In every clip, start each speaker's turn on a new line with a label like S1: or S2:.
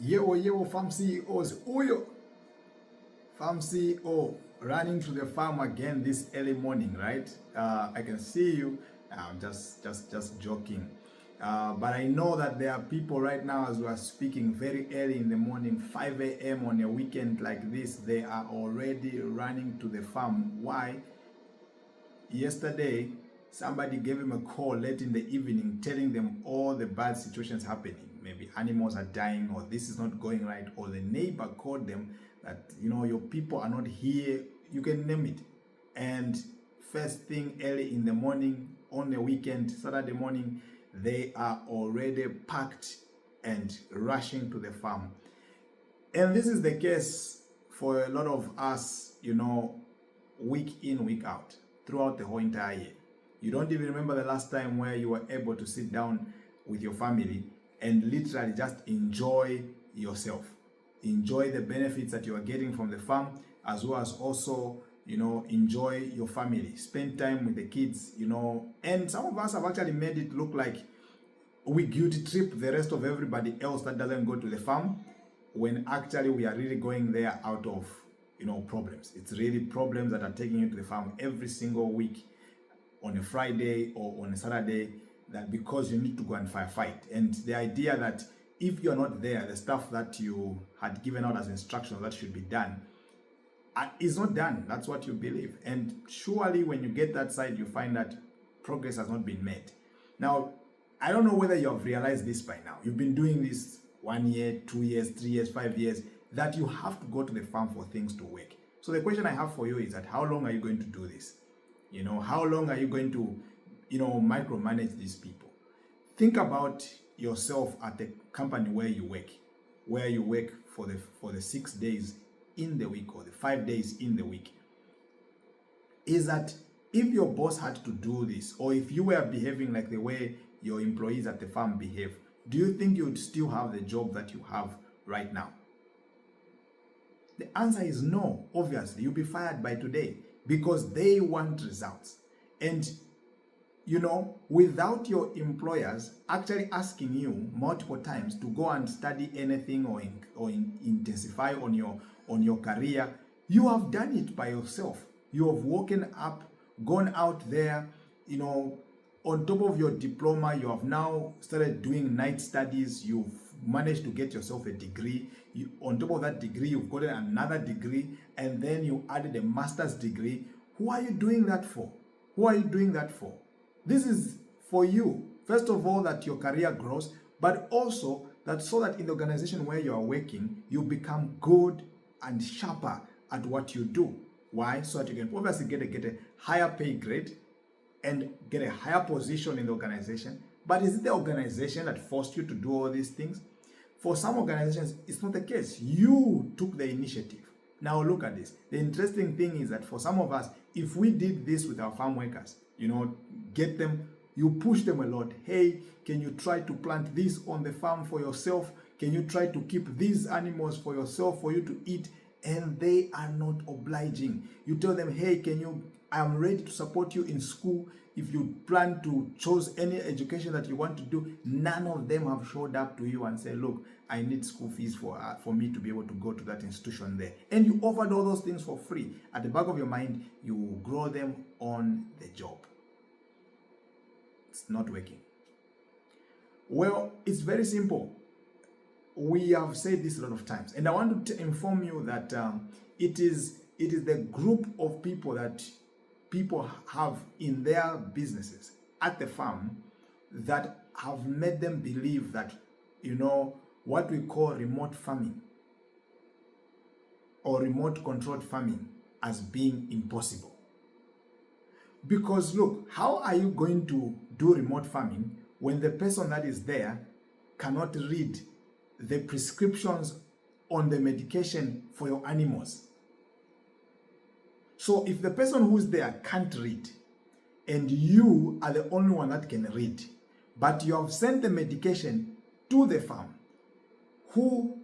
S1: Yewo, farm CEOs, Uyo, farm CEO, running to the farm again this early morning, right? I can see you. I'm just joking. But I know that there are people right now as we are speaking very early in the morning, 5 a.m. on a weekend like this, they are already running to the farm. Why? Yesterday, somebody gave him a call late in the evening telling them all the bad situations happening. Maybe animals are dying, or this is not going right, or the neighbor called them that, your people are not here. You can name it. And first thing early in the morning, on the weekend, Saturday morning, they are already packed and rushing to the farm. And this is the case for a lot of us, week in, week out, throughout the whole entire year. You don't even remember the last time where you were able to sit down with your family and literally just enjoy yourself. Enjoy the benefits that you are getting from the farm, as well as also, enjoy your family. Spend time with the kids, And some of us have actually made it look like we guilty trip the rest of everybody else that doesn't go to the farm, when actually we are really going there out of problems. It's really problems that are taking you to the farm every single week on a Friday or on a Saturday, that because you need to go and firefight. And the idea that if you're not there, the stuff that you had given out as instructions that should be done is not done. That's what you believe. And surely when you get that side, you find that progress has not been made. Now, I don't know whether you have realized this by now. You've been doing this 1 year, 2 years, 3 years, 5 years, that you have to go to the farm for things to work. So the question I have for you is that how long are you going to do this? How long are you going to, micromanage these people? Think about yourself at the company where you work for the 6 days in the week or the 5 days in the week. Is that if your boss had to do this, or if you were behaving like the way your employees at the farm behave, do you think you would still have the job that you have right now? The answer is no. Obviously, you'll be fired by today because they want results. And, without your employers actually asking you multiple times to go and study anything or intensify on your career, you have done it by yourself. You have woken up, gone out there, on top of your diploma, you have now started doing night studies. You've managed to get yourself a degree. On top of that degree, you've gotten another degree, and then you added a master's degree. Who are you doing that for? Who are you doing that for? This is for you. First of all, that your career grows, but also that so that in the organization where you are working, you become good and sharper at what you do. Why? So that you can obviously get a higher pay grade and get a higher position in the organization. But is it the organization that forced you to do all these things? For some organizations, it's not the case. You took the initiative. Now look at this. The interesting thing is that for some of us, if we did this with our farm workers, get them, you push them a lot. Hey, can you try to plant this on the farm for yourself? Can you try to keep these animals for yourself, for you to eat? And they are not obliging. You tell them, hey, I'm ready to support you in school. If you plan to choose any education that you want to do, none of them have showed up to you and said, look, I need school fees for me to be able to go to that institution there. And you offered all those things for free. At the back of your mind, you will grow them on the job. It's not working. Well, it's very simple. We have said this a lot of times, and I want to inform you that it is the group of people that people have in their businesses at the farm that have made them believe that, what we call remote farming or remote controlled farming as being impossible. Because look, how are you going to do remote farming when the person that is there cannot read the prescriptions on the medication for your animals? So if the person who's there can't read, and you are the only one that can read, but you have sent the medication to the farm, who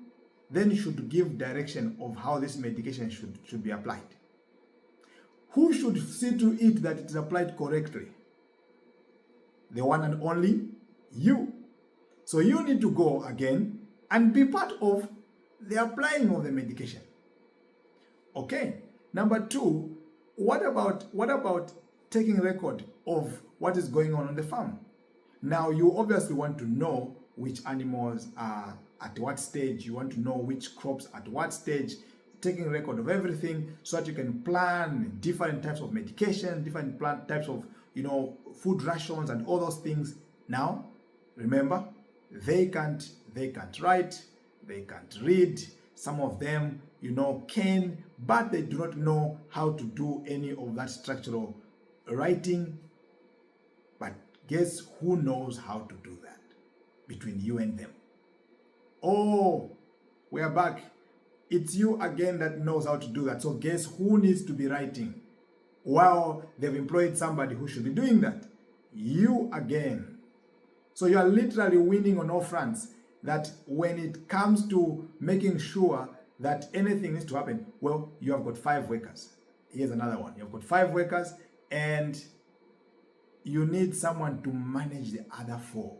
S1: then should give direction of how this medication should be applied? Who should see to it that it is applied correctly? The one and only you. So you need to go again and be part of the applying of the medication. Okay. Number two, what about taking record of what is going on the farm? Now, you obviously want to know which animals are at what stage. You want to know which crops at what stage. Taking record of everything so that you can plan different types of medication, different types of food rations and all those things. Now, remember, they can't write, they can't read. Some of them, can, but they do not know how to do any of that structural writing. But guess who knows how to do that between you and them? Oh, we are back. It's you again that knows how to do that. So guess who needs to be writing? Well, they've employed somebody who should be doing that. You again. So you are literally winning on all fronts. That when it comes to making sure that anything needs to happen, well, you have got 5 workers. Here's another one. You've got 5 workers and you need someone to manage the other 4.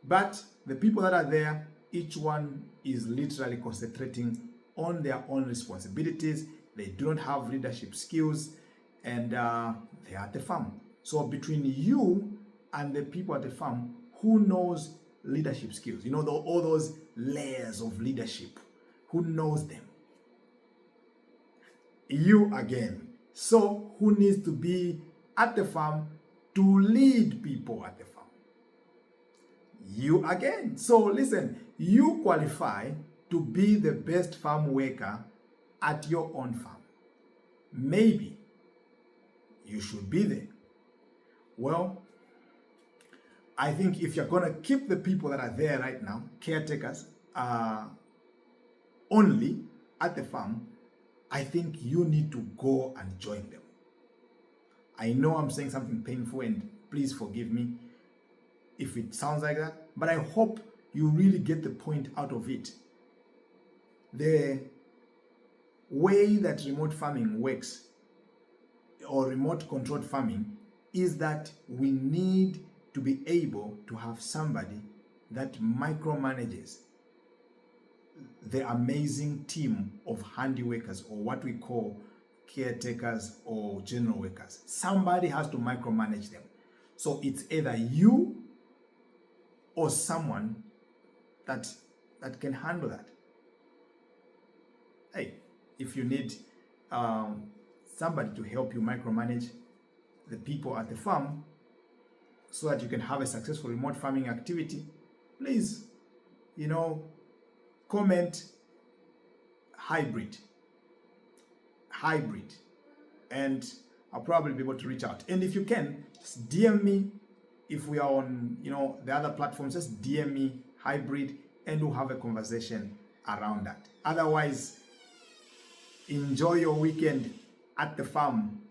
S1: But the people that are there, each one is literally concentrating on their own responsibilities. They do not have leadership skills, and they are at the farm. So between you and the people at the farm, who knows leadership skills? All those layers of leadership. Who knows them? You again. So who needs to be at the farm to lead people at the farm? You again. So listen, you qualify to be the best farm worker at your own farm. Maybe you should be there. Well, I think if you're going to keep the people that are there right now, caretakers, only at the farm, I think you need to go and join them. I know I'm saying something painful, and please forgive me if it sounds like that, but I hope you really get the point out of it. The way that remote farming works, or remote controlled farming, is that we need to be able to have somebody that micromanages the amazing team of handy workers, or what we call caretakers or general workers. Somebody has to micromanage them. So it's either you or someone that can handle that. Hey, if you need somebody to help you micromanage the people at the farm so that you can have a successful remote farming activity, please, comment hybrid, and I'll probably be able to reach out. And if you can, just DM me. If we are on, the other platforms, just DM me hybrid, and we'll have a conversation around that. Otherwise, enjoy your weekend at the farm.